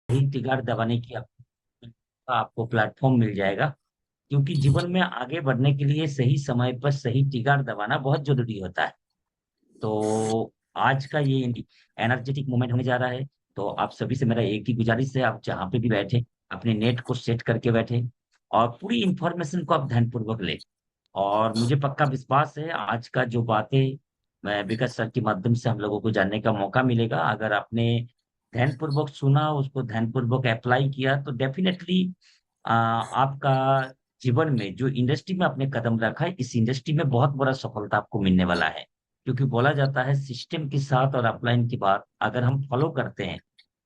ही तिगाड़ दबाने की आपको प्लेटफॉर्म मिल जाएगा। क्योंकि जीवन में आगे बढ़ने के लिए सही समय पर सही तिगाड़ दबाना बहुत जरूरी होता है। तो आज का ये एनर्जेटिक मोमेंट होने जा रहा है। तो आप सभी से मेरा एक ही गुजारिश है, आप जहाँ पे भी बैठे अपने नेट को सेट करके बैठे और पूरी इंफॉर्मेशन को आप ध्यानपूर्वक ले। और मुझे पक्का विश्वास है आज का जो बातें मैं विकास सर के माध्यम से हम लोगों को जानने का मौका मिलेगा, अगर आपने ध्यानपूर्वक सुना, उसको ध्यानपूर्वक अप्लाई किया, तो डेफिनेटली आपका जीवन में जो इंडस्ट्री में आपने कदम रखा है, इस इंडस्ट्री में बहुत बड़ा सफलता आपको मिलने वाला है। क्योंकि बोला जाता है सिस्टम के साथ और अपलाइन की बात अगर हम फॉलो करते हैं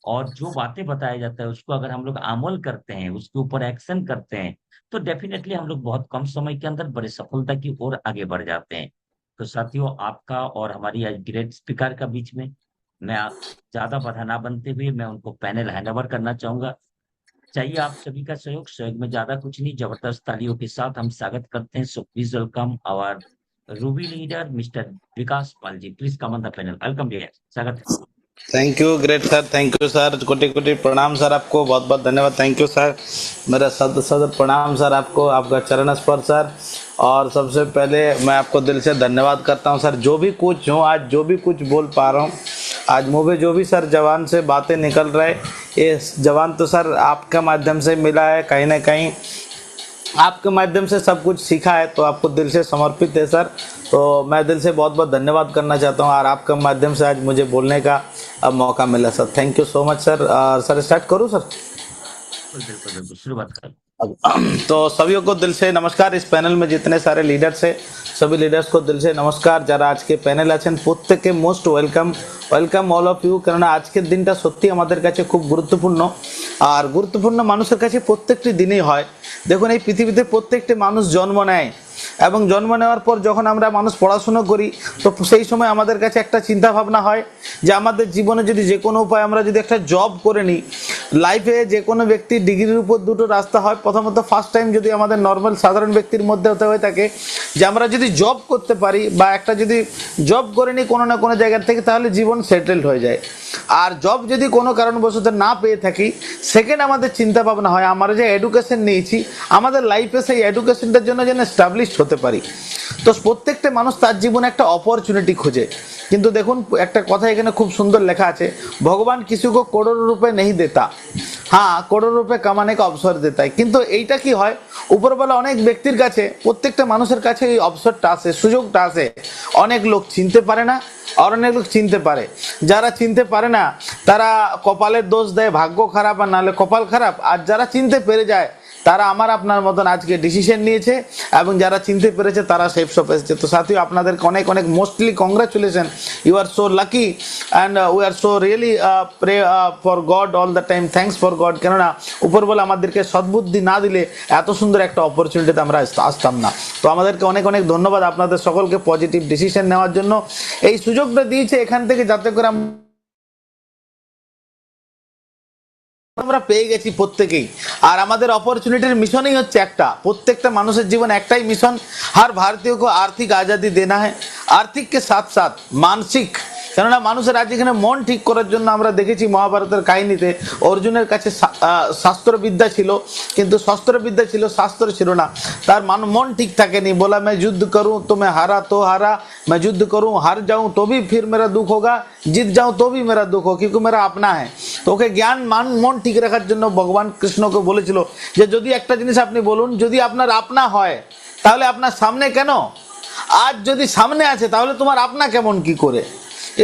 और जो बातें बताया जाता है उसको अगर हम लोग अमल करते हैं, उसके ऊपर एक्शन करते हैं, तो डेफिनेटली हम लोग बहुत कम समय के अंदर बड़े सफलता की ओर आगे बढ़ जाते हैं। तो साथियों, आपका और हमारी आज ग्रेट स्पीकर का बीच में मैं ज्यादा बाधा ना बनते हुए मैं उनको पैनल हैंड ओवर करना चाहूंगा। चाहिए आप सभी का सहयोग, सहयोग में ज्यादा कुछ नहीं, जबरदस्त तालियों के साथ हम स्वागत करते हैं। So please welcome our ruby leader mister Vikas Pal ji, please come on the panel. Welcome dear, स्वागत है। Thank you great sir, thank you sir, कोटि कोटि प्रणाम सर, आपको बहुत बहुत धन्यवाद, थैंक यू सर, मेरा सद सद प्रणाम सर आपको, आपका चरण स्पर्श सर। और सबसे पहले मैं आपको दिल से धन्यवाद करता हूं सर, जो भी कुछ हूँ आज, जो भी कुछ बोल पा रहा हूँ आज, मुँह में जो भी सर जवान से बातें निकल रहे, ये जवान तो सर आपके माध्यम से मिला है, कहीं ना कहीं आपके माध्यम से सब कुछ सीखा है, तो आपको दिल से समर्पित है सर। तो मैं दिल से बहुत बहुत धन्यवाद करना चाहता हूँ और आपके माध्यम से आज मुझे बोलने का अब मौका मिला sir, thank you so much sir. Sir start करूँ सर? बिल्कुल बिल्कुल बिल्कुल, शुरुआत करें। तो सभी को दिल से नमस्कार, इस पैनल में जितने सारे लीडर्स हैं सभी लीडर्स को दिल से नमस्कार, যারা আজকে প্যানেল আছেন প্রত্যেককে most welcome, welcome all of you. কারণ আজকের দিনটা সত্যি আমাদের কাছে খুব গুরুত্বপূর্ণ, আর গুরুত্বপূর্ণ মানুষের কাছে প্রত্যেকটি দিনই হয়। দেখুন এই পৃথিবীতে প্রত্যেকটি মানুষ জন্ম নেয় এবং জন্ম নেওয়ার পর যখন আমরা মানুষ পড়াশুনো করি তো সেই সময় আমাদের কাছে একটা চিন্তা ভাবনা হয় যে আমাদের জীবনে যদি যে কোনো উপায় আমরা যদি একটা জব করে নিই। লাইফে যে কোনো ব্যক্তি ডিগ্রির উপর দুটো রাস্তা হয়, প্রথমত ফার্স্ট টাইম যদি আমাদের নর্মাল সাধারণ ব্যক্তির মধ্যে হতে হয়ে থাকে যে আমরা যদি জব করতে পারি বা একটা যদি জব করে নিই কোনো না কোনো জায়গা থেকে, তাহলে জীবন সেটেলড হয়ে যায়। আর জব যদি কোনো কারণবশত না পেয়ে থাকি, সেকেন্ড আমাদের চিন্তা ভাবনা হয় আমরা যে এডুকেশন নিয়েছি আমাদের লাইফে সেই এডুকেশনটার জন্য যেন এস্টাবলিশড হতে পারি। তো প্রত্যেকটা মানুষ তার জীবনে একটা অপরচুনিটি খোঁজে, কিন্তু দেখুন একটা কথা এখানে খুব সুন্দর লেখা আছে, ভগবান किसी को करोड़ों रुपए नहीं देता, हाँ करोड़ों रुपए कमाने का अवसर देता है। কিন্তু এইটা কি হয়, উপরওয়ালা অনেক ব্যক্তির কাছে, প্রত্যেকটা মানুষের কাছে এই অবসরটা আসে, সুযোগটা আসে। অনেক লোক চিনতে পারে না আর অনেক লোক চিনতে পারে। যারা চিনতে পারে না তারা কপালের দোষ দেয়, ভাগ্য খারাপ আর নাহলে কপাল খারাপ। আর যারা চিনতে পেরে যায় তারা আমার আপনার মতন আজকে ডিসিশন নিয়েছে এবং যারা চিনতে পেরেছে তারা সেফ শপ এসেছে। তো সাথী আপনাদেরকে অনেক অনেক mostly congratulation, you are so lucky and we are so really pray for god all the time, thanks for god. কেননা উপরওয়ালা আমাদেরকে সদ্বুদ্ধি না দিলে এত সুন্দর একটা অপরচুনিটিতে আমরা আসতাম না। তো আমাদেরকে অনেক অনেক ধন্যবাদ আপনাদের সকলকে পজিটিভ ডিসিশন নেওয়ার জন্য, এই সুযোগটা দিয়েছে এখান থেকে যাতে করে আমরা পেয়ে গেছি প্রত্যেকেই। আর আমাদের অপরচুনিটির মিশনই হচ্ছে একটা, প্রত্যেকটা মানুষের জীবন একটাই মিশন, हर भारतीय को आर्थिक आज़ादी देना है, आर्थिक के साथ साथ मानसिक। কেননা মানুষের আজ এখানে মন ঠিক করার জন্য আমরা দেখেছি মহাভারতের কাহিনীতে অর্জুনের কাছে শাস্ত্রবিদ্যা ছিল, কিন্তু শস্ত্রবিদ্যা ছিল, শাস্ত্র ছিল না। তার মন ঠিক থাকেনি, बोला मैं युद्ध करूं तो मैं हारा तो हारा, मैं युद्ध करूं हार जाऊं तो भी फिर मेरा दुख होगा, जीत जाऊं तो भी मेरा दुख हो, क्योंकि मेरा अपना है। তো ওকে জ্ঞান মন ঠিক রাখার জন্য ভগবান কৃষ্ণকে বলেছিল যে যদি একটা জিনিস আপনি বলুন, যদি আপনার আপনা হয় তাহলে আপনার সামনে কেন, আজ যদি সামনে আছে তাহলে তোমার আপনা কেমন কি করে।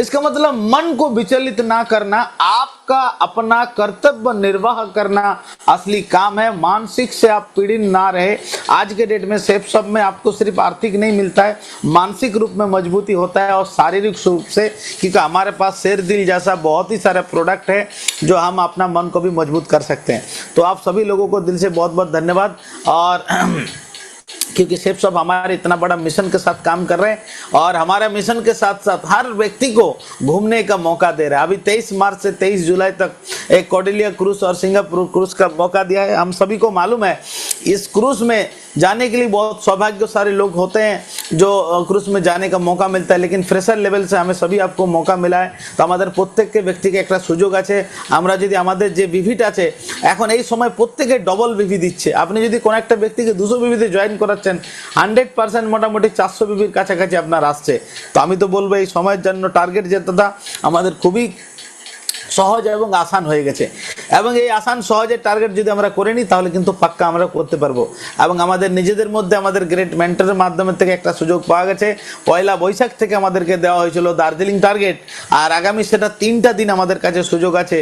इसका मतलब मन को विचलित ना करना, आपका अपना कर्तव्य निर्वाह करना असली काम है। मानसिक से आप पीड़ित ना रहे। आज के डेट में सेफ सब में आपको सिर्फ आर्थिक नहीं मिलता है, मानसिक रूप में मजबूती होता है और शारीरिक रूप से, क्योंकि हमारे पास शेर दिल जैसा बहुत ही सारे प्रोडक्ट है जो हम अपना मन को भी मजबूत कर सकते हैं। तो आप सभी लोगों को दिल से बहुत बहुत धन्यवाद। और क्योंकि सेफ सब हमारे इतना बड़ा मिशन के साथ काम कर रहे हैं और हमारा मिशन के साथ साथ हर व्यक्ति को घूमने का मौका दे रहा है। अभी 23 मार्च से 23 जुलाई तक एक कॉर्डेलिया क्रूज और सिंगापुर क्रूज का मौका दिया है। हम सभी को मालूम है इस क्रूज में जाने के लिए बहुत सौभाग्यशाली लोग होते हैं जो क्रूज में जाने का मौका मिलता है, लेकिन फ्रेशर लेवल से हमें सभी आपको मौका मिला है। तो আমাদের প্রত্যেককে ব্যক্তিকে একটা সুযোগ আছে। আমরা যদি আমাদের যে বিভিটা আছে এখন এই সময় প্রত্যেকে ডবল বিভি দিচ্ছে। আপনি যদি কোন একটা ব্যক্তিকে 200 বিভিতে জয়েন করাচ্ছেন 100% মোটামুটি 400 বিভির কাছাকাছি আপনার আসছে। তো আমি তো বলবো এই সময়ের জন্য টার্গেট জেতাটা আমাদের খুবই সহজ এবং আসান হয়ে গেছে, এবং এই আসান সহজের টার্গেট যদি আমরা করে নিই তাহলে কিন্তু পাক্কা আমরা করতে পারবো। এবং আমাদের নিজেদের মধ্যে আমাদের গ্রেট মেন্টরের মাধ্যমে থেকে একটা সুযোগ পাওয়া গেছে। পয়লা বৈশাখ থেকে আমাদেরকে দেওয়া হয়েছিল দার্জিলিং টার্গেট, আর আগামী সেটা 3টা দিন আমাদের কাছে সুযোগ আছে,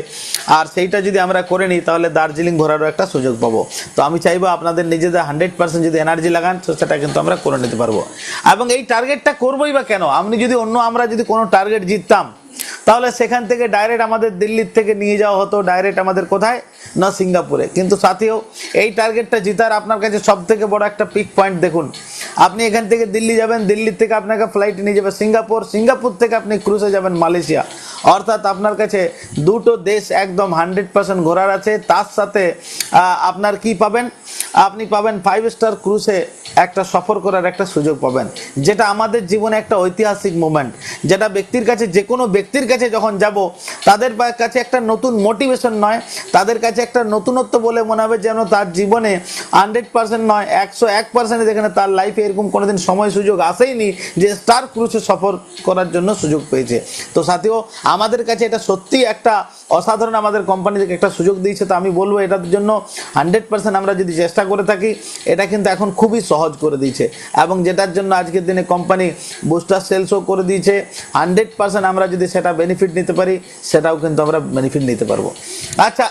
আর সেইটা যদি আমরা করে নিই তাহলে দার্জিলিং ঘোরারও একটা সুযোগ পাবো। তো আমি চাইবো আপনাদের নিজেদের 100% যদি এনার্জি লাগান তো সেটা কিন্তু আমরা করে নিতে পারবো। এবং এই টার্গেটটা করবোই বা কেন, আমরা যদি কোনো টার্গেট জিততাম তাহলে সেখান থেকে ডাইরেক্ট আমাদের দিল্লির থেকে নিয়ে যাওয়া হতো ডাইরেক্ট আমাদের কোথায় না সিঙ্গাপুরে। কিন্তু সাথীও এই টার্গেটটা জিতার আপনার কাছে সব থেকে বড় একটা পিক পয়েন্ট দেখুন, আপনি এখান থেকে দিল্লি যাবেন, দিল্লির থেকে আপনাকে ফ্লাইট নিয়ে যাবে সিঙ্গাপুর, সিঙ্গাপুর থেকে আপনি ক্রুজে যাবেন মালয়েশিয়া। অর্থাৎ আপনার কাছে দুটো দেশ একদম 100% ঘোরার আছে। তার সাথে আপনার কি পাবেন, আপনি পাবেন 5 স্টার ক্রুজে একটা সফর করার একটা সুযোগ পাবেন, যেটা আমাদের জীবনে একটা ঐতিহাসিক মোমেন্ট, যেটা ব্যক্তির কাছে যে কোনো ব্যক্তির কাছে যখন যাব তাদের কাছে একটা নতুন মোটিভেশন নয়, তাদের কাছে একটা নতুনত্ব বলে মনে হবে যেন তার জীবনে 100% নয় 101% যেখানে তার লাইফে এরকম কোনোদিন সময় সুযোগ আসেইনি যে স্টার ক্রুজে সফর করার জন্য সুযোগ পেয়েছে। তো সাথীও আমাদের কাছে এটা সত্যি একটা অসাধারণ আমাদের কোম্পানি থেকে একটা সুযোগ দিয়েছে। তো আমি বলবো এটার জন্য 100% আমরা যদি চেষ্টা করে থাকি এটা কিন্তু এখন খুবই সহজ করে দিয়েছে, এবং যেটার জন্য আজকের দিনে কোম্পানি বুস্টার সেলসও করে দিয়েছে। 100% আমরা যদি সেটা বেনিফিট নিতে পারি সেটাও কিন্তু আমরা বেনিফিট নিতে পারবো। আচ্ছা,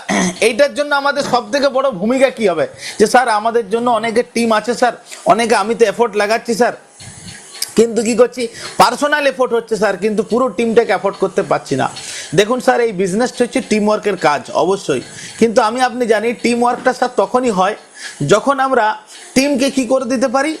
এইটার জন্য আমাদের সব থেকে বড় ভূমিকা কি হবে, যে স্যার আমাদের জন্য অনেকের টিম আছে স্যার, অনেকে আমি তো এফোর্ট লাগাচ্ছি স্যার, কিন্তু কি করছি পার্সোনাল এফোর্ট হচ্ছে স্যার, কিন্তু পুরো টিমটাকে এফোর্ট করতে পারছি না। দেখুন স্যার, এই বিজনেসটা হচ্ছে টিম ওয়ার্কের কাজ অবশ্যই, কিন্তু আপনি জানি টিম ওয়ার্কটা স্যার তখনই হয় যখন আমরা টিমকে কি করে দিতে পারি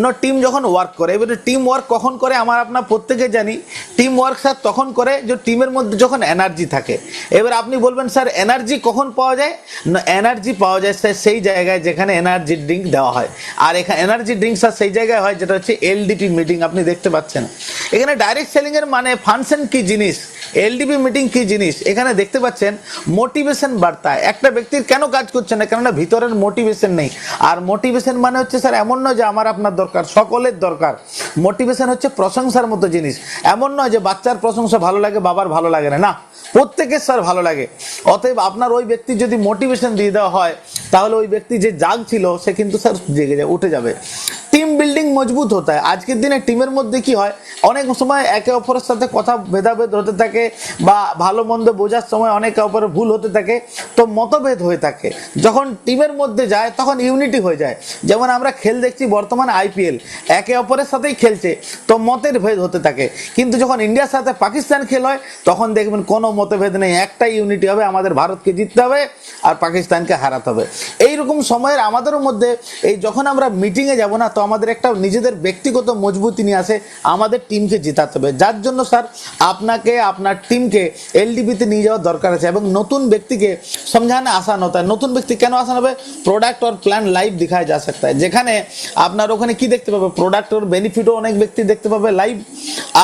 না, টিম যখন ওয়ার্ক করে। এবারে টিম ওয়ার্ক কখন করে আমরা প্রত্যেকে জানি, টিম ওয়ার্ক স্যার তখন করে যে টিমের মধ্যে যখন এনার্জি থাকে। এবার আপনি বলবেন স্যার এনার্জি কখন পাওয়া যায় না, এনার্জি পাওয়া যায় স্যার সেই জায়গায় যেখানে এনার্জি ড্রিঙ্ক দেওয়া হয়, আর এখানে এনার্জি ড্রিঙ্ক স্যার সেই জায়গায় হয় যেটা হচ্ছে এলডিপি মিটিং। আপনি দেখতে পাচ্ছেন এখানে ডাইরেক্ট সেলিং এর মানে ফাংশন কি জিনিস, এলডিপি মিটিং কি জিনিস, এখানে দেখতে পাচ্ছেন মোটিভেশন বার্তা। একটা ব্যক্তির কেন কাজ করছে না, কেননা ভিতরের মোটিভেশন নেই। আর মোটিভেশন মানে হচ্ছে স্যার এমন নয় যে আমার আপনার দরকার, সকলের দরকার। মোটিভেশন হচ্ছে প্রশংসার মতো জিনিস, এমন নয় যে বাচ্চার প্রশংসা ভালো লাগে বাবার ভালো লাগে না, না প্রত্যেকের স্যার ভালো লাগে। অতএব আপনার ওই ব্যক্তি যদি মোটিভেশন দিয়ে দেওয়া হয় তাহলে ওই ব্যক্তি যে জাগ ছিল সে কিন্তু স্যার জেগে যায়, উঠে যাবে। টিম বিল্ডিং মজবুত হতে হয়। আজকের দিনে টিমের মধ্যে কি হয়, অনেক সময় একে অপরের সাথে কথা ভেদাভেদ হতে থাকে, বা ভালো মন্দ বোঝার সময় অনেকে অপরের ভুল হতে থাকে, তো মতভেদ হয়ে থাকে। যখন টিমের মধ্যে যায় তখন ইউনিটি হয়ে যায়। যেমন আমরা খেল দেখছি বর্তমান আইপিএল, একে অপরের সাথেই খেলছে, তো মতের ভেদ হতে থাকে। কিন্তু যখন ইন্ডিয়ার সাথে পাকিস্তান খেল হয় তখন দেখবেন কোনো মতভেদ নেই, একটাই ইউনিটি হবে, আমাদের ভারতকে জিততে হবে আর পাকিস্তানকে হারাতে হবে। এইরকম সময়ের আমাদেরও মধ্যে এই যখন আমরা মিটিংয়ে যাব না, তো আমাদের একটা নিজেদের ব্যক্তিগত মজবুতি নিয়ে আসে, আমাদের টিমকে জেতাতে হবে। যার জন্য স্যার আপনাকে আপনার টিমকে এলডিবিতে নিয়ে যাওয়ার দরকার আছে, এবং নতুন ব্যক্তিকে समझाना आसान होता है। নতুন ব্যক্তি কেন আসান হবে, প্রোডাক্ট और প্ল্যান লাইভ दिखाया जा सकता है, যেখানে আপনার ওখানে কি দেখতে পাবে, প্রোডাক্ট और বেনিফিটও অনেক ব্যক্তি দেখতে পাবে লাইভ,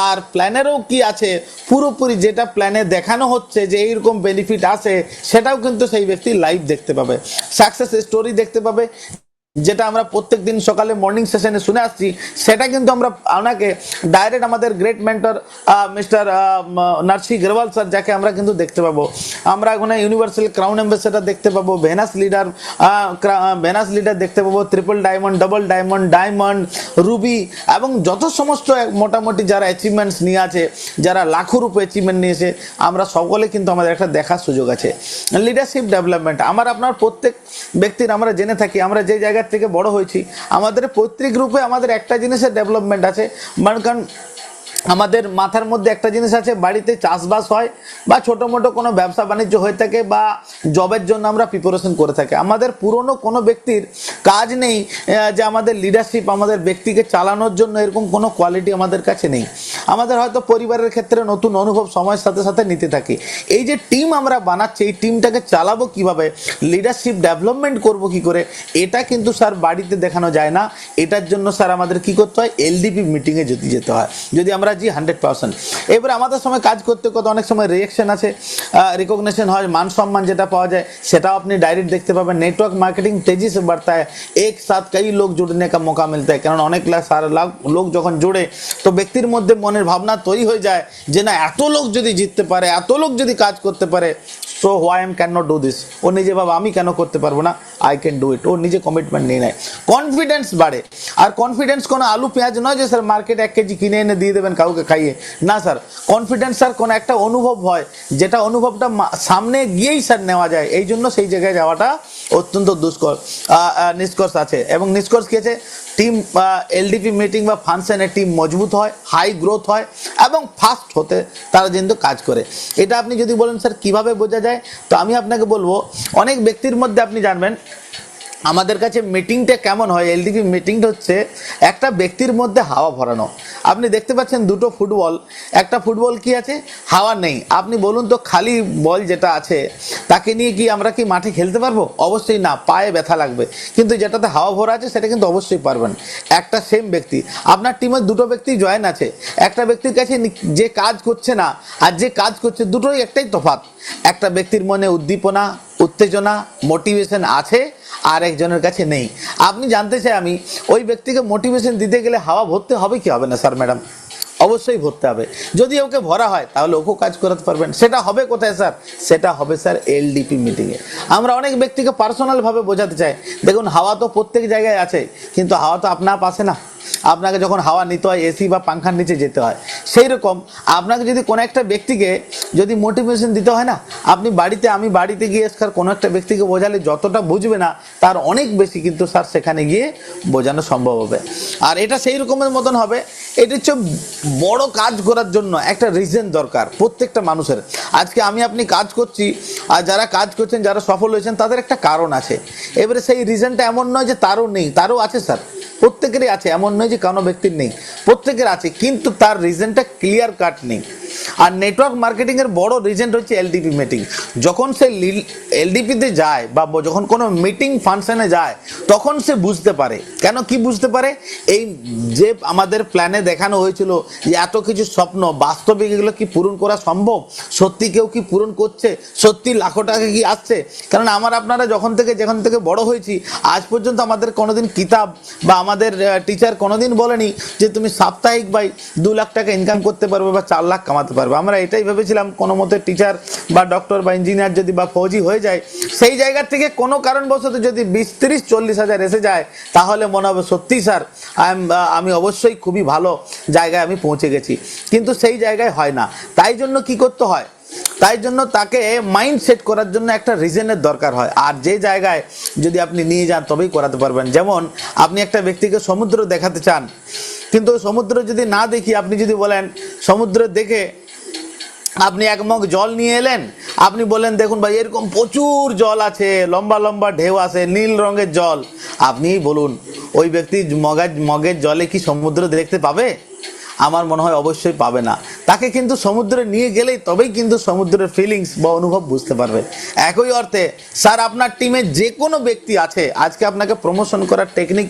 আর প্ল্যানেরও কি আছে পুরোপুরি যেটা প্ল্যানে দেখানো হচ্ছে যে এইরকম বেনিফিট আছে সেটাও কিন্তু সেই ব্যক্তি লাইভ দেখতে পাবে, সাকসেস স্টোরি দেখতে পাবে, যেটা আমরা প্রত্যেক দিন সকালে মর্নিং সেশনে শুনে আসছি। সেটা কিন্তু আমরা আপনাকে ডাইরেক্ট আমাদের great mentor mister Narsi Grewal sir, যাকে আমরা কিন্তু দেখতে পাবো। আমরা ওখানে ইউনিভার্সাল ক্রাউন অ্যাম্বাসেডর দেখতে পাবো, ভেনাস লিডার দেখতে পাবো, triple diamond, double diamond, diamond, Ruby, এবং যত সমস্ত মোটামুটি যারা অ্যাচিভমেন্টস নিয়ে আছে, যারা লাখো রূপে অ্যাচিভমেন্ট নিয়েছে, আমরা সকলে কিন্তু আমাদের একটা দেখার সুযোগ আছে। লিডারশিপ ডেভেলপমেন্ট আমার আপনার প্রত্যেক ব্যক্তির আমরা জেনে থাকি, আমরা যে জায়গা থেকে বড় হয়েছি আমাদের প্রত্যেক গ্রুপে আমাদের একটা জিনিসের ডেভেলপমেন্ট আছে, কারণ আমাদের মাথার মধ্যে একটা জিনিস আছে, বাড়িতে চাষবাস হয় বা ছোটো মোটো কোনো ব্যবসা বাণিজ্য হয়ে থাকে বা জবের জন্য আমরা প্রিপারেশন করে থাকি। আমাদের পুরনো কোনো ব্যক্তির কাজ নেই যে আমাদের লিডারশিপ, আমাদের ব্যক্তিকে চালানোর জন্য এরকম কোনো কোয়ালিটি আমাদের কাছে নেই। আমাদের হয়তো পরিবারের ক্ষেত্রে নতুন অনুভব সময়ের সাথে সাথে নিতে থাকি। এই যে টিম আমরা বানাচ্ছি, এই টিমটাকে চালাবো কিভাবে, লিডারশিপ ডেভেলপমেন্ট করব কি করে, এটা কিন্তু স্যার বাড়িতে দেখানো যায় না। এটার জন্য স্যার আমাদের কি করতে হয়, এলডিপি মিটিংয়ে যদি যেতে হয়, যদি আমরা 100%। এবার আমাদের সময় কাজ করতে করতে অনেক সময় রিয়েকশন আছে, रिकॉग्निशन হয়, मान सम्मान যেটা পাওয়া যায় সেটাও আপনি ডাইরেক্ট দেখতে পাবেন। नेटवर्क मार्केटिंग तेजी से बढ़ता है, एक साथ कई लोग जुड़ने का मौका मिलता है। কারণ অনেক সারা লোক যখন জুড়ে তো ব্যক্তির মধ্যে মনের ভাবনা তৈরি হয়ে যায় যে না, এত লোক যদি জিততে পারে, এত লোক যদি কাজ করতে পারে, so why am can not do this. ও নিজে ভাবে আমি কেন করতে পারবো না, আই ক্যান ডু ইট। ও নিজে কমিটমেন্ট নিয়ে নেয়, কনফিডেন্স বাড়ে। আর কনফিডেন্স কোনো আলু পেঁয়াজ নয় যে স্যার মার্কেট 1 কেজি কিনে এনে দিয়ে দেবেন কাউকে খাইয়ে, না স্যার। কনফিডেন্স স্যার কোনো একটা অনুভব হয়, যেটা অনুভবটা সামনে গিয়েই স্যার নেওয়া যায়। এই জন্য সেই জায়গায় যাওয়াটা অত্যন্ত দুষ্কর। নিষ্কর্ষ আছে, এবং নিষ্কর্ষ কি আছে, টিম এলডিপি মিটিং বা ফাংশনে টিম মজবুত হয়, হাই গ্রোথ হয় এবং ফাস্ট হতে তারা কিন্তু কাজ করে। এটা আপনি যদি বলেন স্যার কিভাবে বোঝা যায়, তো আমি আপনাকে বলবো, অনেক ব্যক্তির মধ্যে আপনি জানবেন আমাদের কাছে মিটিংটা কেমন হয়। এলডিপি মিটিংটা হচ্ছে একটা ব্যক্তির মধ্যে হাওয়া ভরানো। আপনি দেখতে পাচ্ছেন দুটো ফুটবল, একটা ফুটবল কি আছে, হাওয়া নেই। আপনি বলুন তো, খালি বল যেটা আছে তাকে নিয়ে কি আমরা কি মাঠে খেলতে পারবো? অবশ্যই না, পায়ে ব্যথা লাগবে। কিন্তু যেটাতে হাওয়া ভরা আছে সেটা কিন্তু অবশ্যই পারবেন। একটা সেম ব্যক্তি, আপনার টিমে দুটো ব্যক্তি জয়েন আছে, একটা ব্যক্তির কাছে যে কাজ করছে না আর যে কাজ করছে, দুটোই একটাই তফাৎ। একটা ব্যক্তির মনে উদ্দীপনা, উত্তেজনা, মোটিভেশন আছে, আর একজনের কাছে নেই। আপনি জানতে চাই আমি, ওই ব্যক্তিকে মোটিভেশন দিতে গেলে হাওয়া ভরতে হবে কি হবে না স্যার? ম্যাডাম, অবশ্যই ভরতে হবে। যদি ওকে ভরা হয় তাহলে ওকেও কাজ করাতে পারবেন। সেটা হবে কোথায় স্যার? সেটা হবে স্যার এলডিপি মিটিংয়ে। আমরা অনেক ব্যক্তিকে পার্সোনালভাবে বোঝাতে চাই, দেখুন হাওয়া তো প্রত্যেক জায়গায় আছে, কিন্তু হাওয়া তো আপনার পাশে না। আপনাকে যখন হাওয়া নিতে হয় এসি বা পাংখার নিচে যেতে হয়। সেই রকম আপনাকে যদি কোনো একটা ব্যক্তিকে যদি মোটিভেশন দিতে হয় না, আপনি বাড়িতে, আমি বাড়িতে গিয়ে স্যার কোনো একটা ব্যক্তিকে বোঝালে যতটা বুঝবে না তার অনেক বেশি কিন্তু স্যার সেখানে গিয়ে বোঝানো সম্ভব হবে। আর এটা সেই রকমের মতন হবে। এটা হচ্ছে বড় কাজ করার জন্য একটা রিজন দরকার প্রত্যেকটা মানুষের। আজকে আমি আপনি কাজ করছি, আর যারা কাজ করছেন, যারা সফল হয়েছেন, তাদের একটা কারণ আছে। এবারে সেই রিজনটা এমন নয় যে তারও নেই, তারও আছে স্যার, প্রত্যেকেরই আছে। এমন নয় যে কোনো ব্যক্তির নেই, প্রত্যেকের আছে, কিন্তু তার রিজনটা ক্লিয়ার কাট নেই। আর নেটওয়ার্ক মার্কেটিং এর বড় রিজন হচ্ছে এলডিপি মিটিং। যখন সে এলডিপিতে যায় বা যখন কোনো মিটিং ফাংশনে যায়, তখন সে বুঝতে পারে। কেন কি বুঝতে পারে? এই যে আমাদের প্ল্যানে দেখানো হয়েছিল যে এত কিছু স্বপ্ন, বাস্তবে এগুলো কি পূরণ করা সম্ভব? সত্যি কেউ কি পূরণ করছে? সত্যি লাখো টাকা কি আসছে? কারণ আপনারা যেখান থেকে বড় হয়েছি, আজ পর্যন্ত আমাদের কোনোদিন কিতাব বা আমাদের টিচার কোনোদিন বলেনি যে তুমি সাপ্তাহিক বাই 2 লাখ টাকা ইনকাম করতে পারবে বা 4 লাখ কামাতে পারবে। আমরা এটাই ভেবেছিলাম কোনো মতে টিচার বা ডক্টর বা ইঞ্জিনিয়ার যদি বা ফৌজি হয়ে যায়, সেই জায়গা থেকে কোনো কারণবশত যদি 20, 30, 40 হাজার এসে যায়, তাহলে মনে হবে সত্যি স্যার আমি অবশ্যই খুবই ভালো জায়গায় আমি পৌঁছে গেছি। কিন্তু সেই জায়গায় হয় না। তাই জন্য কি করতে হয়? তাই জন্য তাকে মাইন্ড সেট করার জন্য একটা রিজনের দরকার হয়। আর যে জায়গায় যদি আপনি নিয়ে যান তবেই করাতে পারবেন। যেমন আপনি একটা ব্যক্তিকে সমুদ্র দেখাতে চান, কিন্তু সমুদ্র যদি না দেখি, আপনি যদি বলেন সমুদ্র দেখে আপনি এক মগ জল নিয়ে এলেন, আপনি বলেন দেখুন ভাই এরকম প্রচুর জল আছে, লম্বা লম্বা ঢেউ আছে, নীল রঙের জল, আপনিই বলুন ওই ব্যক্তি মগের জলে কি সমুদ্র দেখতে পাবে? আমার মনে হয় অবশ্যই পাবে না। তাকে কিন্তু সমুদ্রে নিয়ে গেলেই তবেই কিন্তু সমুদ্রের ফিলিংস বা অনুভব বুঝতে পারবে। একই অর্থে স্যার আপনার টিমে যে কোনো ব্যক্তি আছে, আজকে আপনাকে প্রমোশন করার টেকনিক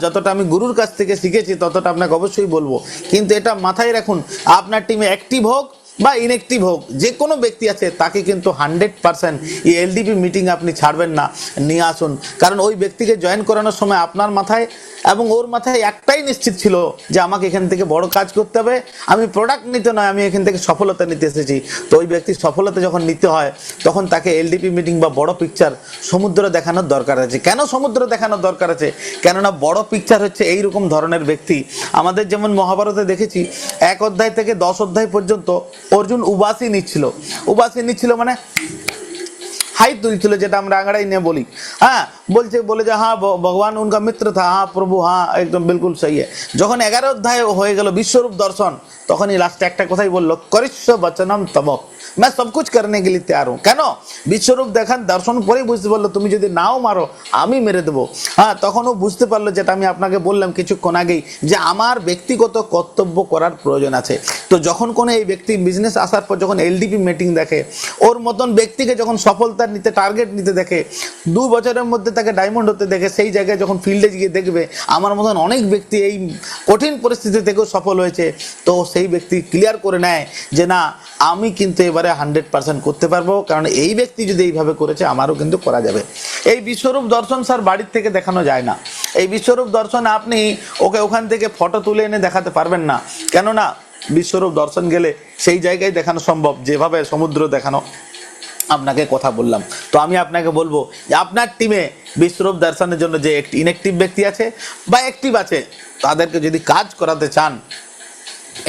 যতটা আমি গুরুর কাছ থেকে শিখেছি ততটা আপনাকে অবশ্যই বলবো। কিন্তু এটা মাথায় রাখুন, আপনার টিমে অ্যাক্টিভ হোক বা ইনঅ্যাক্টিভ হোক, যে কোনো ব্যক্তি আছে তাকে কিন্তু 100% এই এলডিপি মিটিং আপনি ছাড়বেন না, নিয়ে আসুন। কারণ ওই ব্যক্তিকে জয়েন করানোর সময় আপনার মাথায় এবং ওর মাথায় একটাই নিশ্চিত ছিল যে আমাকে এখান থেকে বড় কাজ করতে হবে, আমি প্রোডাক্ট নিতে নয়, আমি এখান থেকে সফলতা নিতে এসেছি। তো ওই ব্যক্তির সফলতা যখন নিতে হয়, তখন তাকে এলডিপি মিটিং বা বড় পিকচার সমুদ্র দেখানোর দরকার আছে। কেন সমুদ্র দেখানোর দরকার আছে? কেননা বড় পিকচার হচ্ছে এইরকম ধরনের ব্যক্তি। আমাদের যেমন মহাভারতে দেখেছি 1 অধ্যায় থেকে 10 অধ্যায় পর্যন্ত অর্জুন উবাসী নিচ্ছিল। মানে हाई तुलছিল, যেটা আমরা আংড়াই নিয়ে বলি। হ্যাঁ, বলে যে হ্যাঁ ভগবান উনকা মিত্র থা, হ্যাঁ প্রভু, হ্যাঁ একদম বিলকুল সহি है। যখন 11 অধ্যায় হয়ে গেল বিশ্বরূপ দর্শন, তখনই লাস্টে একটা কথাই বললো, করিষ্য বচনম তব, मैं सब कुछ करने के लिए तैयार हूं। কেন? বিশ্বরূপ দেখান দর্শন পরেই বুঝতে পারলো তুমি যদি নাও মারো আমি মেরে দেবো। হ্যাঁ, তখন ও বুঝতে পারলো, যেটা আমি আপনাকে বললাম কিছুক্ষণ আগেই, যে আমার ব্যক্তিগত কর্তব্য করার প্রয়োজন আছে। তো যখন কোনো এই ব্যক্তি বিজনেস আসার পর যখন এলডিপি মিটিং দেখে, ওর মতন ব্যক্তিকে যখন সফলতা নিতে টার্গেট নিতে দেখে, 2 বছরের মধ্যে তাকে ডায়মন্ড হতে দেখে, সেই জায়গায় যখন ফিল্ডে গিয়ে দেখবে আমার মতন অনেক ব্যক্তি এই কঠিন পরিস্থিতি থেকেও সফল হয়েছে, তো সেই ব্যক্তি ক্লিয়ার করে নেয় যে না, আমি কিন্তু এবারে 100% করতে পারবো, কারণ এই ব্যক্তি যদি এইভাবে করেছে আমারও কিন্তু করা যাবে। এই বিশ্বরূপ দর্শন স্যার বাড়ির থেকে দেখানো যায় না। এই বিশ্বরূপ দর্শন আপনি ওকে ওখান থেকে ফটো তুলে এনে দেখাতে পারবেন না, কেননা বিশ্বরূপ দর্শন গেলে সেই জায়গায় দেখানো সম্ভব, যেভাবে সমুদ্র দেখানো আপনাকে কথা বললাম। তো আমি আপনাকে বলবো যে আপনার টিমে বিশ্বরূপ দর্শনের জন্য যে ইনঅ্যাক্টিভ ব্যক্তি আছে বা অ্যাক্টিভ আছে, তাদেরকে যদি কাজ করাতে চান,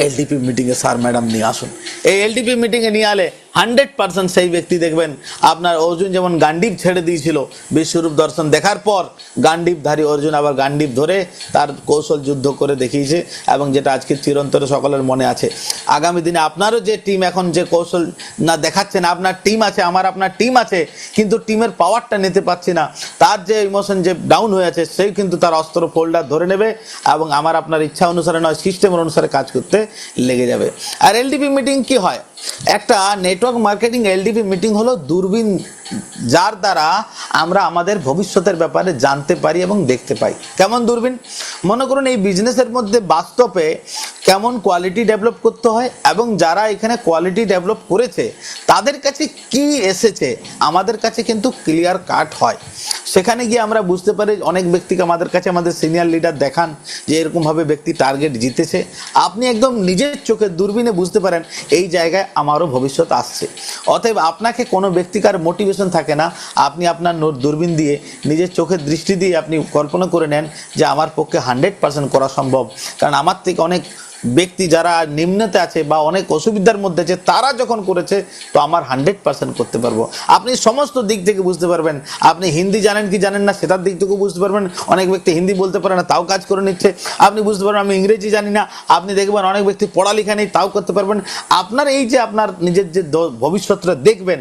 এলডিপি মিটিংয়ে স্যার ম্যাডাম নিয়ে আসুন। এই এলডিপি মিটিংয়ে নিয়ে আলে 100% সেই ব্যক্তি দেখবেন আপনার অর্জুন যেমন গান্ডীব ছেড়ে দিয়েছিল বিশ্বরূপ দর্শন দেখার পর, গান্ডীবধারী অর্জুন আবার গান্ডীব ধরে তার কৌশল যুদ্ধ করে দেখিয়েছে, এবং যেটা আজকে চিরন্তরে সকলের মনে আছে। আগামী দিনে আপনারও যে টিম এখন যে কৌশল না দেখাচ্ছেন, আপনার টিম আছে, আপনার টিম আছে, কিন্তু টিমের পাওয়ারটা নিতে পারছি না, তার যে ইমোশন যে ডাউন হয়ে আছে, সেই কিন্তু তার অস্ত্র ফোল্ডার ধরে নেবে এবং আপনার ইচ্ছা অনুসারে নয়, সিস্টেমের অনুসারে কাজ করতে লেগে যাবে। আর এলডিপি মিটিং কি হয়? একটা নেটওয়ার্ক মার্কেটিং এলডিপি মিটিং হলো দূরবীন, যার দ্বারা আমরা আমাদের ভবিষ্যতের ব্যাপারে জানতে পারি এবং দেখতে পাই। কেমন দূরবীন? মনে করুন এই বিজনেসের মধ্যে বাস্তবে কেমন কোয়ালিটি ডেভেলপ করতে হয়, এবং যারা এখানে কোয়ালিটি ডেভেলপ করেছে তাদের কাছে কি এসেছে আমাদের কাছে কিন্তু ক্লিয়ার কাট হয়। সেখানে গিয়ে আমরা বুঝতে পারি, অনেক ব্যক্তিকে আমাদের কাছে আমাদের সিনিয়র লিডার দেখান যে এরকমভাবে ব্যক্তি টার্গেট জিতেছে। আপনি একদম নিজের চোখে দূরবীনে বুঝতে পারেন এই জায়গায় আমারও ভবিষ্যৎ আসছে। অতএব আপনাকে কোনো ব্যক্তিকার মোটিভেশন থাকে না, আপনি আপনার দূরবীন দিয়ে নিজের চোখের দৃষ্টি দিয়ে আপনি কল্পনা করে নেন যে আমার পক্ষে 100% করা সম্ভব, কারণ আমার থেকে অনেক ব্যক্তি যারা নিম্নতে আছে বা অনেক অসুবিধার মধ্যে আছে, তারা যখন করেছে তো আমার 100% করতে পারবো। আপনি সমস্ত দিক থেকে বুঝতে পারবেন। আপনি হিন্দি জানেন কি জানেন না সেটার দিক থেকেও বুঝতে পারবেন। অনেক ব্যক্তি হিন্দি বলতে পারে না, তাও কাজ করে নিচ্ছে, আপনি বুঝতে পারবেন। আমি ইংরেজি জানি না, আপনি দেখবেন অনেক ব্যক্তি পড়ালেখা নেই, তাও করতে পারবেন। আপনার এই যে আপনার নিজের যে ভবিষ্যৎটা দেখবেন,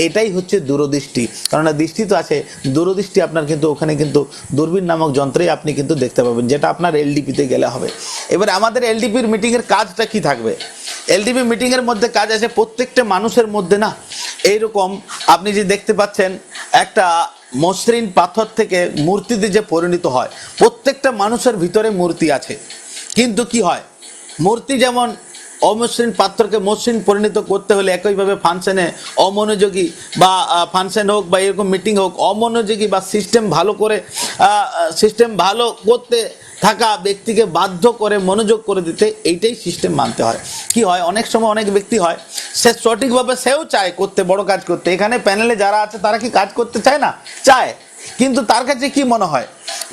এটাই হচ্ছে দূরদৃষ্টি। কারণ দৃষ্টি তো আছে, দূরদৃষ্টি আপনার কিন্তু ওখানে কিন্তু দূরবীন নামক যন্ত্রেই আপনি কিন্তু দেখতে পাবেন, যেটা আপনার এলডিপিতে গেলে হবে। এবার আমাদের এলডিপির মিটিংয়ের কাজটা কি থাকবে? এলডিপি মিটিংয়ের মধ্যে কাজ আছে প্রত্যেকটা মানুষের মধ্যে না, এইরকম আপনি যে দেখতে পাচ্ছেন একটা মসৃণ পাথর থেকে মূর্তিতে যে পরিণত হয়, প্রত্যেকটা মানুষের ভিতরে মূর্তি আছে, কিন্তু কি হয়, মূর্তি যেমন অমসৃণ পাত্রকে মসৃণ পরিণত করতে হলে একইভাবে ফাংশনে অমনোযোগী বা ফাংশন হোক বা এরকম মিটিং হোক, অমনোযোগী বা সিস্টেম ভালো করতে থাকা ব্যক্তিকে বাধ্য করে মনোযোগ করে দিতে, এইটাই সিস্টেম মানতে হয়। কি হয়, অনেক সময় অনেক ব্যক্তি হয় সে সঠিকভাবে সেও চায় করতে, বড় কাজ করতে। এখানে প্যানেলে যারা আছে তারা কি কাজ করতে চায় না? চায়, কিন্তু তার কাছে কি মনে হয়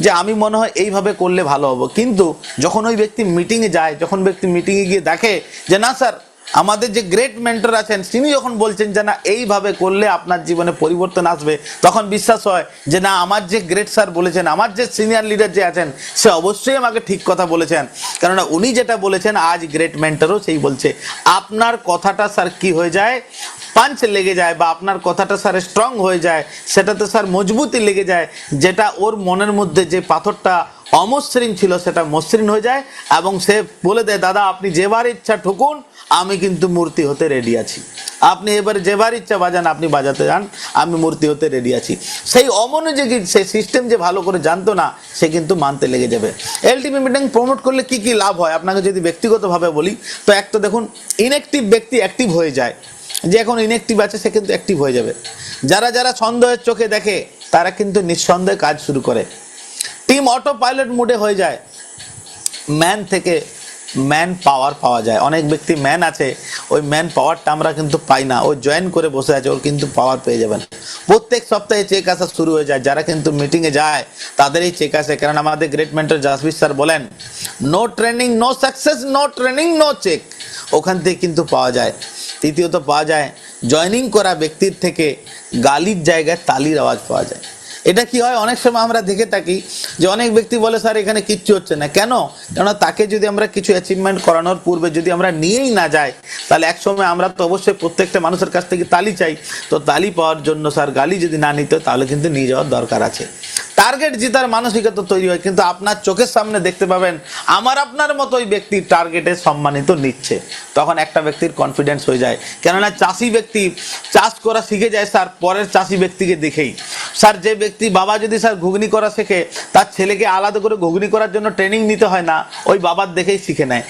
যে আমি মনে হয় এইভাবে করলে ভালো হবো। কিন্তু যখন ওই ব্যক্তি মিটিংয়ে যায়, যখন ব্যক্তি মিটিংয়ে গিয়ে দেখে যে না স্যার, আমাদের যে গ্রেট মেন্টর আছেন তিনি যখন বলছেন যে না এইভাবে করলে আপনার জীবনে পরিবর্তন আসবে, তখন বিশ্বাস হয় যে না, আমার যে গ্রেট স্যার বলেছেন, আমার যে সিনিয়র লিডার যে আছেন সে অবশ্যই আমাকে ঠিক কথা বলেছেন, কেননা উনি যেটা বলেছেন আজ গ্রেট মেন্টরও সেই বলছে। আপনার কথাটা স্যার কি হয়ে যায়, পাঞ্চ লেগে যায়, বা আপনার কথাটা স্যার স্ট্রং হয়ে যায়, সেটাতে স্যার মজবুতি লেগে যায়, যেটা ওর মনের মধ্যে যে পাথরটা অমসৃণ ছিল সেটা মসৃণ হয়ে যায়, এবং সে বলে দেয় দাদা আপনি যেবার ইচ্ছা ঠুকুন, আমি কিন্তু মূর্তি হতে রেডি আছি। আপনি এবারে যেবার ইচ্ছা বাজান, আপনি বাজাতে যান, আমি মূর্তি হতে রেডি আছি। সেই অমনোযোগী, সেই সিস্টেম যে ভালো করে জানতো না, সে কিন্তু মানতে লেগে যাবে। এলটিপি মিটিং প্রমোট করলে কি কি লাভ হয় আপনাকে যদি ব্যক্তিগতভাবে বলি, তো এক তো দেখুন, ইনঅ্যাক্টিভ ব্যক্তি অ্যাক্টিভ হয়ে যায়, যে এখন ইনঅ্যাক্টিভ আছে সে কিন্তু অ্যাক্টিভ হয়ে যাবে। যারা যারা সন্দেহের চোখে দেখে তারা কিন্তু নিঃসন্দেহে কাজ শুরু করে। টিম অটো পাইলট মোডে হয়ে যায়, ম্যান থেকে ম্যান পাওয়ার পাওয়া যায়। অনেক ব্যক্তি ম্যান আছে, ওই ম্যান পাওয়ারটা আমরা কিন্তু পাই না, ওই জয়েন করে বসে আছে, ওর কিন্তু পাওয়ার পেয়ে যাবেন। প্রত্যেক সপ্তাহে চেক আসা শুরু হয়ে যায়, যারা কিন্তু মিটিংয়ে যায় তাদের এই চেক আসে। কারণ আমাদের গ্রেট মেন্টর জাসবির স্যার বলেন, no training no success, no training no check. ওখান থেকে কিন্তু পাওয়া যায়। তৃতীয়ত পাওয়া যায় জয়েনিং করা ব্যক্তির থেকে গালির জায়গায় তালির আওয়াজ পাওয়া যায়। এটা কি হয়, অনেক সময় আমরা দেখে থাকি যে অনেক ব্যক্তি বলে স্যার এখানে কিচ্ছু হচ্ছে না। কেন? কেননা তাকে যদি আমরা কিছু অ্যাচিভমেন্ট করানোর পূর্বে যদি আমরা নিয়েই না যাই, তাহলে একসময় আমরা তো অবশ্যই প্রত্যেকটা মানুষের কাছ থেকে তালি চাই। তো তালি পাওয়ার জন্য স্যার গালি যদি না নিতে তাহলে কিন্তু নিয়ে যাওয়ার দরকার আছে। টার্গেট জেতার মানসিকতা তৈরি হয়, কিন্তু আপনার চোখের সামনে দেখতে পাবেন আমার আপনার মতো ওই ব্যক্তি টার্গেটে সম্মানিত নিচ্ছে, তখন একটা ব্যক্তির কনফিডেন্স হয়ে যায়। কেননা চাষি ব্যক্তি চাষ করা শিখে যায় স্যার পরের চাষি ব্যক্তিকে দেখেই। স্যার যে ব্যক্তি বাবা যদি স্যার ঘুগনি করা শেখে, তার ছেলেকে আলাদা করে ঘুগনি করার জন্য ট্রেনিং নিতে হয় না, ওই বাবার দেখেই শিখে নেয়।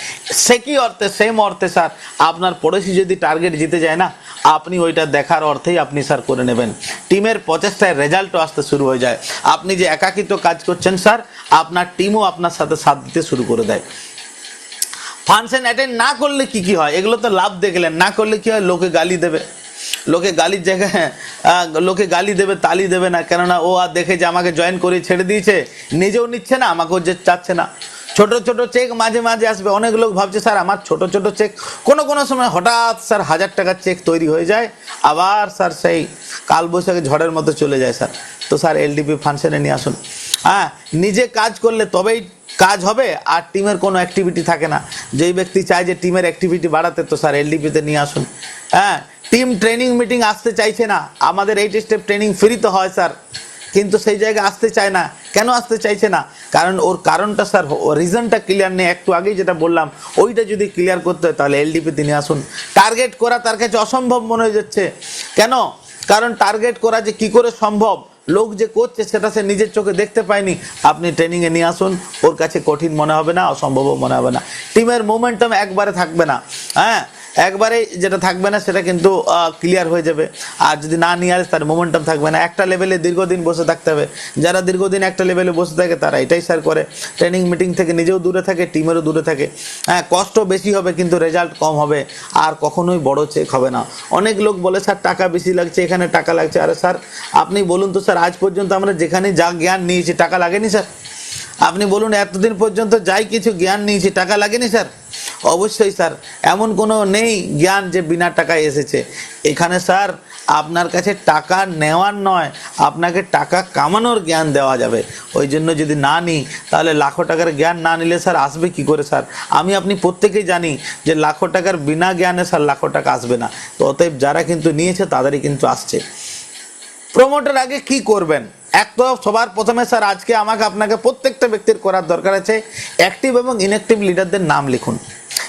সে কি অর্থে, সেম অর্থে স্যার আপনার পড়োশি যদি টার্গেট জিতে যায় না, আপনি ওইটা দেখার অর্থেই আপনি স্যার করে নেবেন। টিমের প্রচেষ্টায় রেজাল্টও আসতে শুরু হয়ে যায়। আপনি যে একাকিত্ব কাজ করছেন স্যার, আপনার টিমও আপনার সাথে সাথ দিতে শুরু করে দেয়। ফাংশন অ্যাটেন্ড না করলে কি কি হয়, এগুলো তো লাভ দেখলেন। না করলে কি হয়, লোকে গালি দেবে। লোকে গালির জায়গায় লোকে গালি দেবে, তালি দেবে না। কেননা ও আর দেখে যে আমাকে জয়েন করে ছেড়ে দিয়েছে, নিজেও নিচ্ছে না, আমাকেও যে চাচ্ছে না। ছোট ছোট চেক মাঝে মাঝে আসবে। অনেক লোক ভাবছে স্যার আমার ছোট ছোট চেক, কোনো কোনো সময় হঠাৎ স্যার 1000 টাকার চেক তৈরি হয়ে যায়, আবার স্যার সেই কালবৈশাখী ঝড়ের মতো চলে যায় স্যার। তো স্যার এলডিপি ফাংশনে নিয়ে আসুন। হ্যাঁ, নিজে কাজ করলে তবেই কাজ হবে, আর টিমের কোনো অ্যাক্টিভিটি থাকে না। যেই ব্যক্তি চায় যে টিমের অ্যাক্টিভিটি বাড়াতে, তো স্যার এলডিপিতে নিয়ে আসুন। হ্যাঁ, টিম ট্রেনিং মিটিং আসতে চাইছে না। আমাদের 8 স্টেপ ট্রেনিং ফ্রি তো হয় স্যার, কিন্তু সেই জায়গায় আসতে চায় না। কেন আসতে চাইছে না? কারণ ওর কারণটা স্যার, রিজনটা ক্লিয়ার নেই। একটু আগেই যেটা বললাম, ওইটা যদি ক্লিয়ার করতে হয় তাহলে এলডিপিতে নিয়ে আসুন। টার্গেট করা তার কাছে অসম্ভব মনে হয়ে যাচ্ছে। কেন? কারণ টার্গেট করা যে কি করে সম্ভব, লোক যে করছে সেটা সে নিজের চোখে দেখতে পায়নি। আপনি ট্রেনিংয়ে নিয়ে আসুন, ওর কাছে কঠিন মনে হবে না, অসম্ভবও মনে হবে না। টিমের মোমেন্টাম একবারে থাকবে না। হ্যাঁ, একবারে যেটা থাকবে না সেটা কিন্তু ক্লিয়ার হয়ে যাবে। আর যদি না নিয়ে আসে তার মোমেন্টাম থাকবে না। একটা লেভেলে দীর্ঘদিন বসে থাকতে হবে। যারা দীর্ঘদিন একটা লেভেলে বসে থাকে তারা এটাই স্যার করে, ট্রেনিং মিটিং থেকে নিজেও দূরে থাকে, টিমেরও দূরে থাকে। হ্যাঁ, কষ্ট বেশি হবে কিন্তু রেজাল্ট কম হবে, আর কখনোই বড় চেক হবে না। অনেক লোক বলে স্যার টাকা বেশি লাগছে, এখানে টাকা লাগছে। আরে স্যার আপনি বলুন তো স্যার, আজ পর্যন্ত আমরা যেখানে যা জ্ঞান নিয়েছি টাকা লাগেনি স্যার? আপনি বলুন, এতদিন পর্যন্ত যাই কিছু জ্ঞান নিয়েছি টাকা লাগেনি স্যার? অবশ্যই স্যার, এমন কোনো নেই জ্ঞান যে বিনা টাকায় এসেছে। এখানে স্যার আপনার কাছে টাকা নেওয়ার নয়, আপনাকে টাকা কামানোর জ্ঞান দেওয়া যাবে। ওই জন্য যদি না নিই তাহলে লাখো টাকার জ্ঞান না নিলে স্যার আসবে কি করে স্যার? আমি আপনি প্রত্যেকেই জানি যে লাখো টাকার বিনা জ্ঞানে স্যার লাখো টাকা আসবে না। তো অতএব যারা কিন্তু নিয়েছে তাদেরই কিন্তু আসছে। প্রমোটের আগে কি করবেন? এক তো সবার প্রথমে স্যার আজকে আমাকে আপনাকে প্রত্যেকটা ব্যক্তির করার দরকার আছে, অ্যাক্টিভ এবং ইনঅ্যাক্টিভ লিডারদের নাম লিখুন।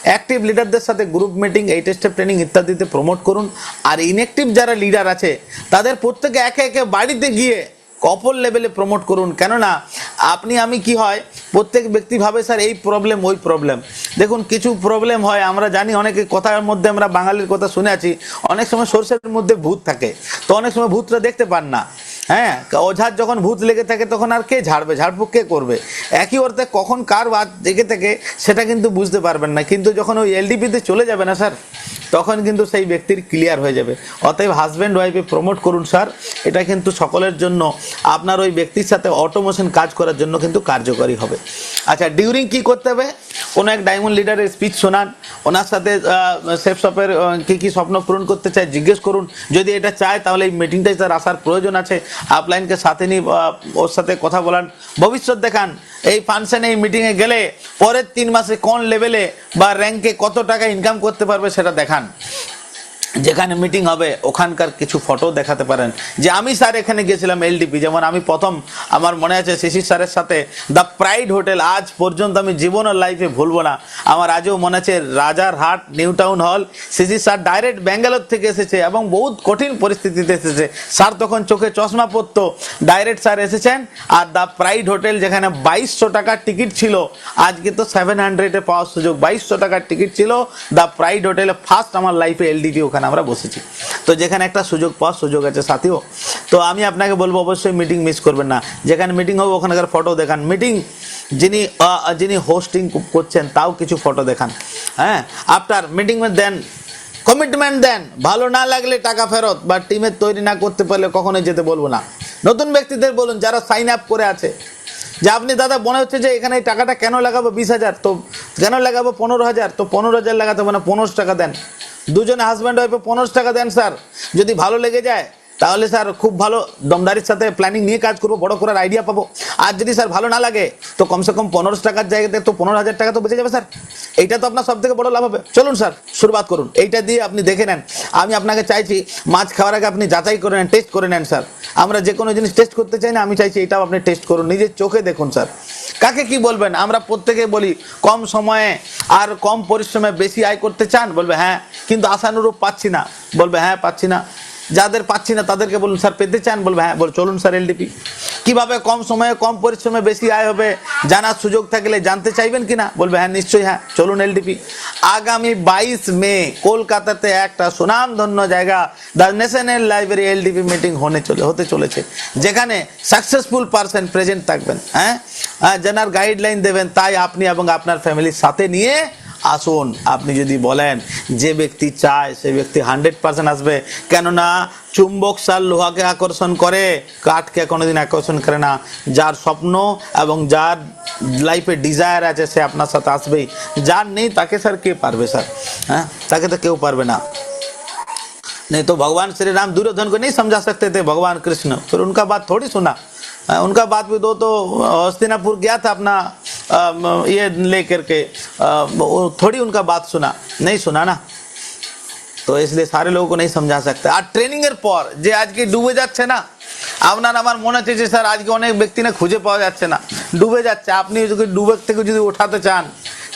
অ্যাক্টিভ লিডারদের সাথে গ্রুপ মিটিং, 8 স্টেপ ট্রেনিং ইত্যাদিতে প্রমোট করুন। আর ইনঅ্যাক্টিভ যারা লিডার আছে তাদের প্রত্যেকে একে একে বাড়িতে গিয়ে অপর লেভেলে প্রমোট করুন। কেননা আপনি আমি কি হয়, প্রত্যেক ব্যক্তি ভাবে স্যার এই প্রবলেম ওই প্রবলেম। দেখুন কিছু প্রবলেম হয়, আমরা জানি অনেকে কথার মধ্যে আমরা বাঙালির কথা শুনে আছি, অনেক সময় সরষের মধ্যে ভূত থাকে, তো অনেক সময় ভূতটা দেখতে পান না। হ্যাঁ, ওঝার যখন ভূত লেগে থাকে তখন আর কে ঝাড়বে, ঝাড়ফুঁক কে করবে? একই অর্থে কখন কার বাদ লেগে থাকে সেটা কিন্তু বুঝতে পারবেন না, কিন্তু যখন ওই এলডিপিতে চলে যাবে না স্যার, তখন কিন্তু সেই ব্যক্তির ক্লিয়ার হয়ে যাবে। অতএব হাজব্যান্ড ওয়াইফে প্রমোট করুন স্যার, এটা কিন্তু সকলের জন্য, আপনার ওই ব্যক্তির সাথে অটোমেশন কাজ করার জন্য কিন্তু কার্যকরী হবে। আচ্ছা, ডিউরিং কি করতে হবে? কোনো এক ডায়মন্ড লিডারের স্পিচ শোনান, ওনার সাথে সেফ শপের কী কী স্বপ্ন পূরণ করতে চায় জিজ্ঞেস করুন। যদি এটা চায় তাহলে এই মিটিংটাই তার আসার প্রয়োজন আছে। আপলাইনকে সাথে নিয়ে ওর সাথে কথা বলান, ভবিষ্যৎ দেখান। এই ফাংশনে এই মিটিংয়ে গেলে পরের 3 মাসে কোন লেভেলে বা র্যাঙ্কে কত টাকা ইনকাম করতে পারবে সেটা দেখান। যেখানে মিটিং হবে ওখানকার কিছু ফটো দেখাতে পারেন যে আমি স্যার এখানে গেছিলাম এলডিপি। যেমন আমি প্রথম, আমার মনে আছে শিশির স্যারের সাথে দ্য প্রাইড হোটেল, আজ পর্যন্ত আমি জীবনের লাইফে ভুলবো না। আমার আজও মনে আছে রাজারহাট নিউ টাউন হল, শিশির স্যার ডাইরেক্ট ব্যাঙ্গালোর থেকে এসেছে এবং বহুত কঠিন পরিস্থিতিতে এসেছে। স্যার তখন চোখে চশমা পরতো, ডাইরেক্ট স্যার এসেছেন। আর দ্য প্রাইড হোটেল যেখানে 2200 টাকার টিকিট ছিল, আজকে তো 700-এ পাওয়ার সুযোগ। 2200 টাকার টিকিট ছিল দ্য প্রাইড হোটেলে, ফার্স্ট আমার লাইফে এলডিপি ওখানে আমরা বসেছি। তো যেখানে একটা সুযোগ পাওয়ার সুযোগ আছে সাথীও। তো আমি আপনাকে বলবো অবশ্যই মিটিং মিস করবেন না। যেখানে মিটিং হবে ওখানকার ফটো দেখান। মিটিং যিনি হোস্টিং করছেন তাও কিছু ফটো দেখান। হ্যাঁ, আফটার মিটিং দেন কমিটমেন্ট দেন, ভালো না লাগলে টাকা ফেরত, বা টিমের তৈরি না করতে পারলে কখনোই যেতে বলবো না। নতুন ব্যক্তিদের বলুন যারা সাইন আপ করে আছে যে আপনি দাদা মনে হচ্ছে যে এখানে এই টাকাটা কেন লাগাবো 20,000, তো কেন লাগাবো 15,000? তো 15,000 লাগাতে হবে না, 15 টাকা দেন, দুজনে হাজব্যান্ড ওয়াইফে 15 টাকা দেন স্যার। যদি ভালো লেগে যায় তাহলে স্যার খুব ভালো দমদারির সাথে প্ল্যানিং নিয়ে কাজ করবো, বড় করার আইডিয়া পাবো। আর যদি স্যার ভালো না লাগে তো কমসে কম 15 টাকার জায়গাতে তো 15,000 টাকা তো বেঁচে যাবে স্যার। এইটা তো আপনার সব থেকে বড় লাভ হবে। চলুন স্যার শুরুয়াত করুন, এইটা দিয়ে আপনি দেখে নেন। আমি আপনাকে চাইছি মাছ খাওয়ার আগে আপনি যাচাই করে নেন, টেস্ট করে নেন স্যার। আমরা যে কোনো জিনিস টেস্ট করতে চাই না, আমি চাইছি এটাও আপনি টেস্ট করুন, নিজের চোখে দেখুন স্যার। কাকে কি বলবেন? আমরা প্রত্যেকে বলি কম সময়ে আর কম পরিশ্রমে বেশি আয় করতে চান, বলবে হ্যাঁ, কিন্তু আশানুরূপ পাচ্ছি না, বলবে হ্যাঁ পাচ্ছি না। যাদের পাচ্ছি না তাদেরকে বলুন স্যার পেতে চান, বলবে হ্যাঁ, বল চলুন স্যার এলডিপি। কিভাবে কম সময়ে কম পরিশ্রমে বেশি আয় হবে জানার সুযোগ থাকলে জানতে চাইবেন কিনা, বলবে হ্যাঁ নিশ্চয়ই, হ্যাঁ চলুন এলডিপি। আগামী 22 মে কলকাতাতে একটা সুনামধন্য জায়গা the national library LDP meeting হতে চলেছে, যেখানে সাকসেসফুল পারসন প্রেজেন্ট থাকবেন, হ্যাঁ জানার গাইডলাইন দেবেন। তাই আপনি এবং আপনার ফ্যামিলির সাথে নিয়ে আসুন। আপনি যদি বলেন যে ব্যক্তি চায় সে ব্যক্তি 100% আসবে, কেননা চুম্বক সার লোহাকে আকর্ষণ করে, কাঠকে কোনোদিন আকর্ষণ করে না। যার স্বপ্ন এবং যার লাইফে ডিজায়ার আছে সে আপনার সাথে আসবেই, যার নেই তাকে স্যার কে পারবে স্যার, হ্যাঁ তাকে তো কেউ পারবে না। नहीं तो भगवान श्री राम दुर्योधन को नहीं समझा सकते थे, भगवान कृष्ण, फिर उनका बात थोड़ी सुना। उनका बात भी दो तो हस्तिनापुर गया था अपना ये लेकर के, थोड़ी उनका बात सुना, नहीं सुना ना। तो इसलिए सारे लोगों को नहीं समझा सकते। আর ট্রেনিং এর পর যে আজকে ডুবে যাচ্ছে না, আপনার আমার মনে হচ্ছে যে স্যার আজকে অনেক ব্যক্তি না খুঁজে পাওয়া যাচ্ছে না, ডুবে যাচ্ছে। আপনি যদি ডুবে থেকে যদি ওঠাতে চান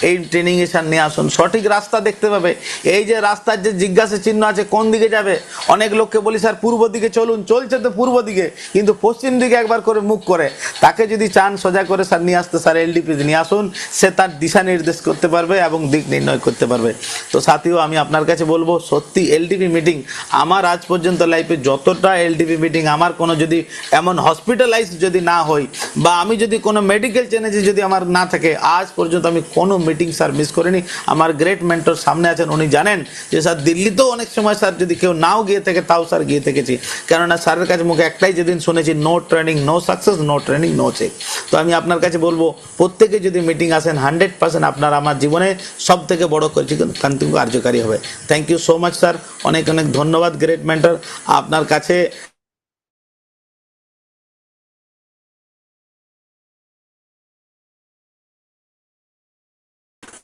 এই ট্রেনিং এ স্যার নিয়ে আসুন, সঠিক রাস্তা দেখতে পাবে। এই যে রাস্তার যে জিজ্ঞাসা চিহ্ন আছে কোন দিকে যাবে, অনেক লোককে বলি স্যার পূর্ব দিকে চলুন, চলছে তো পূর্ব দিকে, কিন্তু পশ্চিম দিকে একবার করে মুখ করে। তাকে যদি চান সোজা করে স্যার নিয়ে আসতে, স্যার এলডিপি নিয়ে আসুন, সে তার দিশা নির্দেশ করতে পারবে এবং দিক নির্ণয় করতে পারবে। তো সাথীও আমি আপনার কাছে বলবো, সত্যি এলডিপি মিটিং আমার আজ পর্যন্ত লাইফে যতটা এলডিপি মিটিং আমার কোনো যদি এমন হসপিটালাইজ যদি না হই বা আমি যদি কোনো মেডিকেল চেঞ্জে যদি আমার না থাকে, আজ পর্যন্ত আমি কোনো মিটিং স্যার মিস করিনি। আমার গ্রেট মেন্টর সামনে আছেন, উনি জানেন যে স্যার দিল্লিতেও অনেক সময় স্যার যদি কেউ নাও গিয়ে থাকে তাও স্যার গিয়ে থেকেছি, কেননা স্যারের কাছে মুখে একটাই যেদিন শুনেছি, no training no success, no training no check. তো আমি আপনার কাছে বলবো প্রত্যেকে যদি মিটিং আসেন 100% আপনার আমার জীবনে সব থেকে বড় কান্তি কার্যকারী হবে। Thank you so much sir, অনেক অনেক ধন্যবাদ গ্রেট মেন্টর। আপনার কাছে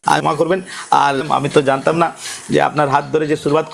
ক্ষমা করবেন। আর আমি তো জানতাম না যে আপনার হাত ধরে যে শুরুয়াত